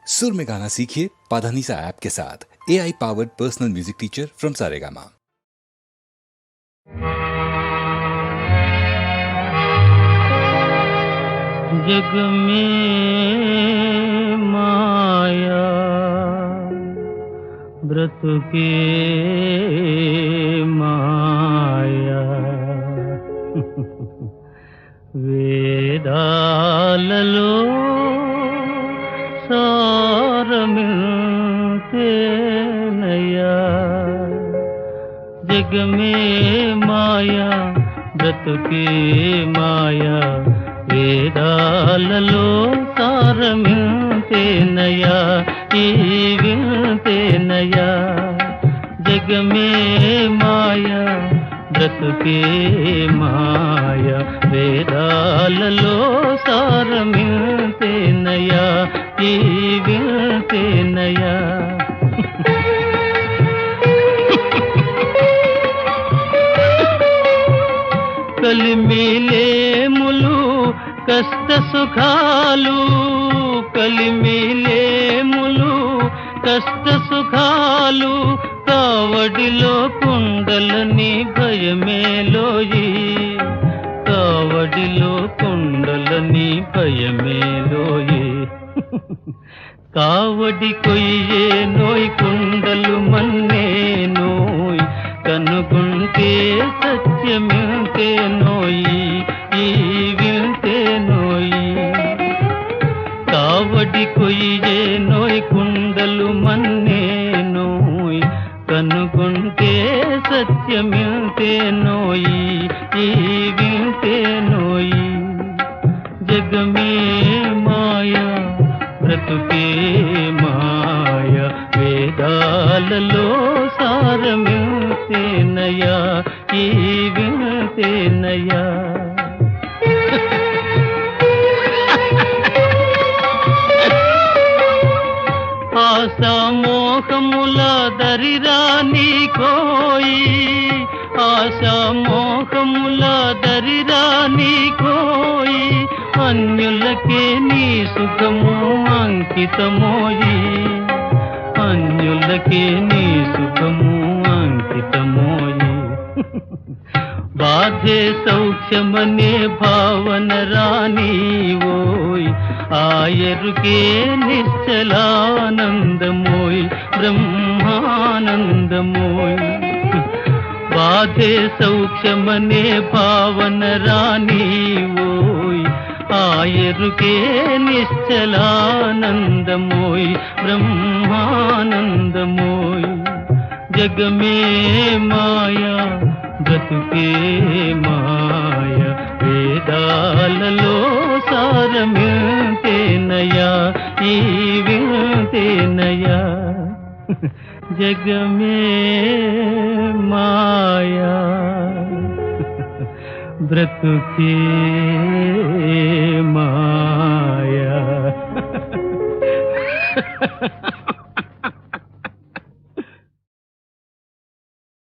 सुर में गाना सीखिए पाधानीसा ऐप के साथ। AI powered personal music teacher from Saregama. जग में माया व्रत के माया వేదాలలో సారమిల్తేనయ్యా జగ మే మాయా బ్రతుకే మాయా వేదాలలో సారమిల్తేనయ్యా ఈ విల్తేనయ్యా జగ మే మాయా బ్రతుకే మాయ వేదాలలో సారమిల్తేనయ్యా ఈ విల్తేనయ్యా కలిమిలేములు కష్ట సుఖాలు కలిమిలేములు కష్ట సుఖాలు కావడిలో కుండలని భయమేలోయి కావడిలో కుండలని భయమేలోయి కావడి కొయ్యే నోయ్ కుండలు మన్నే నోయ్ కనుగుంటే సత్యమింతే నోయి ఈ వింతే నోయి కావడి కొయ్యే నోయ్ కుండలు మన్నే నోయ్ కనుగుంటే సత్యమింతే నోయి ఈ వింతే నోయి జగ మే మాయా బ్రతుకే మాయ వేదాలలో సారమిల్తేనయ్యా ఈ వింతేనయ్యా ఆశామోహముల దరిరాని కోయి ఆశామోహముల దరిరాని కోయి అన్యులకే నీ సుఖము అంకితమోయి అన్యులకే నీ సుఖము అంకితమోయి బాధే సౌఖ్యమనే భావన రాని ఓయ్ ఆయరుకే నిశ్చలానందమోయ్ బ్రహ్మానందమోయ్ బాధే సౌఖ్యమనే భావన రాని ఓయ్ ఆయరుకే నిశ్చలానందమోయ్ బ్రహ్మానందమోయ్ జగ మే మాయా బ్రతుకే మాయ వేదాలలో సారమిల్తేనయ్యా ఈ విల్తేనయ్యా జగ మే మాయా బ్రతుకే మాయా